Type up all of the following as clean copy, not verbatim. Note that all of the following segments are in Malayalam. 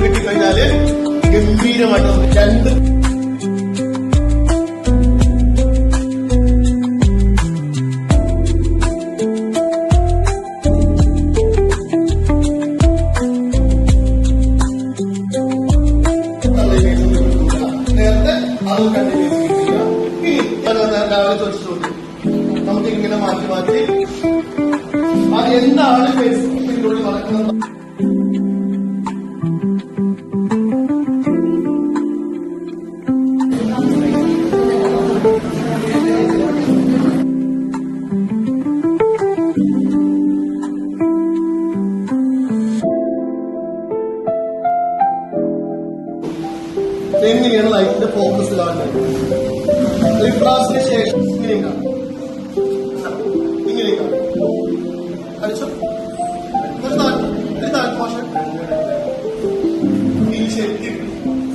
കിട്ടിക്കഴിഞ്ഞാല് ഗംഭീരമായിട്ട് രണ്ട് നമുക്ക് ഇങ്ങനെ മാറ്റി മാറ്റി അത് എന്താണ് ഫേസ്ബുക്കിലൂടെ നടക്കുന്നത്. എങ്ങനെയാണ് ലൈഫിന്റെ ഫോക്കസ് കാണുന്നത്? റിഫ്രാസിന് ശേഷം ഇങ്ങനെയും കാണും, ഇങ്ങനെയും കാണും. അടിച്ചോ മോശം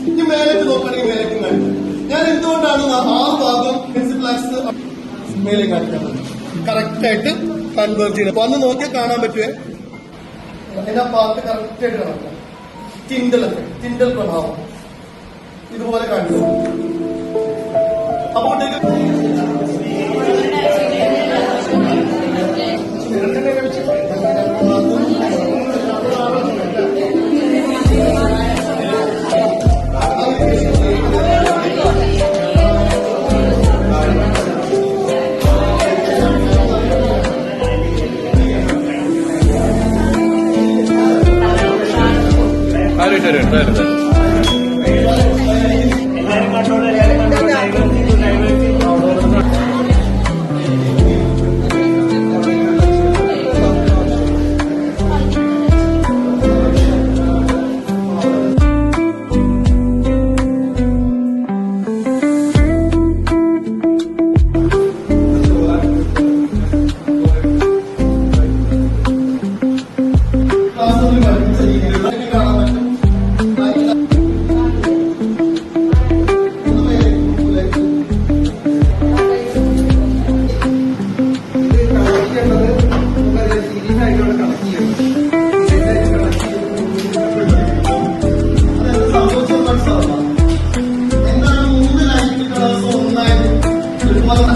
ഇനി മേലേക്ക് നോക്കുകയാണെങ്കിൽ മേലേക്കും കാണിക്കും. ഞാൻ എന്തുകൊണ്ടാണ് 6 ഭാഗം പെൻസിൽ ബ്ലാക്സ് മേലേക്ക് കാണിക്കുന്നത്? കറക്റ്റായിട്ട് കൺവേർട്ട് ചെയ്യണം. അപ്പൊ അന്ന് നോക്കിയാൽ കാണാൻ പറ്റുവേ അതിന്റെ ആ ഭാഗത്ത് കറക്റ്റായിട്ട് കാണാം. ടിൻഡൽ പ്രഭാവം ഇതുപോലെ കാണിച്ചു. അപ്പോഴത്തേക്ക്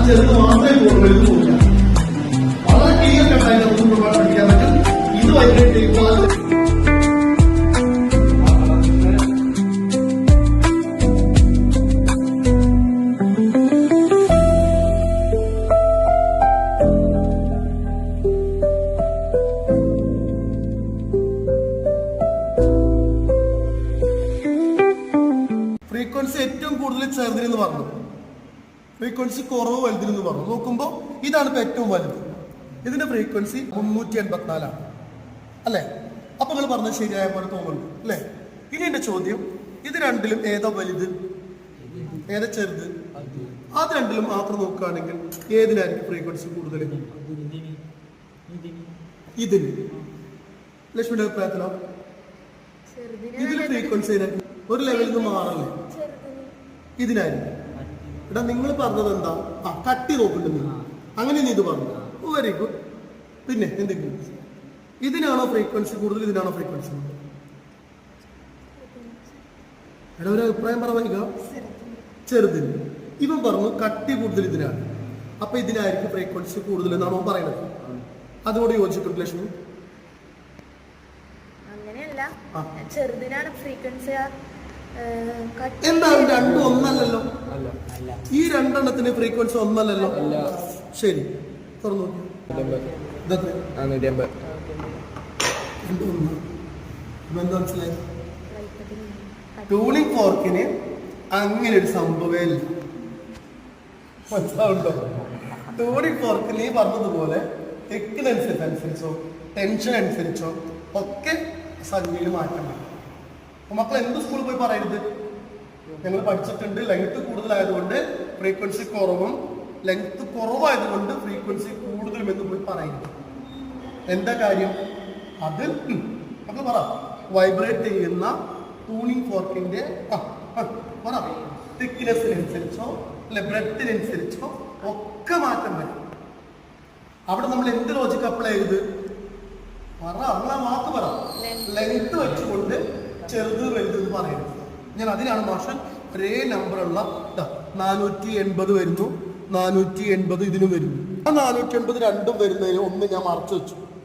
ചെറുത് മാത്രമേ വലുതുമില്ല. വളരെ ക്ലിയർ കട്ടായിട്ട് ഒന്നും പഠിക്കാൻ പറ്റും. ഇത് വൈകിട്ട് ഫ്രീക്വൻസി ഏറ്റവും കൂടുതൽ ചെറുതിനെന്ന് പറഞ്ഞു, ഫ്രീക്വൻസി കുറവ് വലുതിനെന്ന് പറഞ്ഞു. നോക്കുമ്പോൾ ഇതാണ് ഇപ്പൊ ഏറ്റവും വലുത്. ഇതിന്റെ ഫ്രീക്വൻസി 384 അല്ലെ? അപ്പൊ നിങ്ങൾ പറഞ്ഞത് ശരിയായ പോലെ തോന്നുന്നു അല്ലെ? ഇനി എന്റെ ചോദ്യം, ഇത് രണ്ടിലും ഏതാ വലുത്, ഏതാ ചെറുത്? അത് രണ്ടിലും മാത്രം നോക്കുകയാണെങ്കിൽ ഏതിനായിരിക്കും ഫ്രീക്വൻസി കൂടുതൽ? ഇതിന്. ലക്ഷ്മിയുടെ അഭിപ്രായത്തിലോ? ഇതിന് ഫ്രീക്വൻസി ഒരു ലെവലിൽ നിന്ന് മാറല്ലേ? ഇതിനായിരിക്കും. എടാ നിങ്ങൾ പറഞ്ഞത് എന്താ? കട്ടി നോക്കുന്നുണ്ട്, അങ്ങനെ നീ ഇത് പറഞ്ഞു. Very good. പിന്നെ എന്തെങ്കിലും ഇതിനാണോ ഫ്രീക്വൻസി കൂടുതൽ, ഇതിനാണോ ഫ്രീക്വൻസി കൂടുതൽ? എടാ ഒരു അഭിപ്രായം പറയുക. ചെറുതിന്. ഇവൻ പറഞ്ഞു കട്ടി കൂടുതൽ ഇതിനാണ്, അപ്പൊ ഇതിനായിരിക്കും ഫ്രീക്വൻസി കൂടുതൽ എന്നാണോ പറയുന്നത്? അതോട് യോജിച്ചിട്ടുണ്ട് ലക്ഷ്മി? അങ്ങനെയല്ല, ചെറുതിനാണ് ഫ്രീക്വൻസി. എന്താണ് രണ്ടും ഒന്നല്ലല്ലോ? ഈ രണ്ടെണ്ണത്തിന് ഫ്രീക്വൻസി ഒന്നല്ലല്ലോ? ശരി, തുറന്നു മനസ്സിലായി. ട്യൂണിംഗ് ഫോർക്കിന് അങ്ങനെ ഒരു സംഭവമേ ഇല്ല. മനസ്സിലാവുണ്ടോ? ട്യൂണിംഗ് ഫോർക്കിൽ നീ പറഞ്ഞതുപോലെ തെക്കിനനുസരിച്ചോ ടെൻഷൻ അനുസരിച്ചോ ഒക്കെ സംഖ്യയിൽ മാറ്റം വേണം. മക്കൾ എന്ത് സ്കൂളിൽ പോയി പറയരുത്, ഞങ്ങൾ പഠിച്ചിട്ടുണ്ട് ലെങ്ത് കൂടുതലായതുകൊണ്ട് ഫ്രീക്വൻസി കുറവും ലെങ്ത് കുറവായതുകൊണ്ട് ഫ്രീക്വൻസി കൂടുതലും എന്ന് പോയി പറയരുത്. എന്താ കാര്യം? അത് മക്കൾ പറ, വൈബ്രേറ്റ് ചെയ്യുന്ന ട്യൂണിംഗ് ഫോർക്കിന്റെ പറ തിക്നെസ്സിനനുസരിച്ചോ അല്ലെ ബ്രെഡിനനുസരിച്ചോ ഒക്കെ മാറ്റം വരും. അവിടെ നമ്മൾ എന്ത് ലോജിക്ക് അപ്ലൈ ചെയ്ത് പറ നമ്മളെ വാക്ക് പറ ലെങ്ത് വെച്ചുകൊണ്ട് ചെറുത് വലുത് എന്ന് പറയുന്നത്. ഞാൻ അതിനാണ് മാഷൻ ഒരേ നമ്പറുള്ള 480 വരുന്നു, 480 ഇതിനും വരുന്നു. ആ 480 രണ്ടും വരുന്നതിന് ഒന്ന് ഞാൻ മറച്ചു വെച്ചു.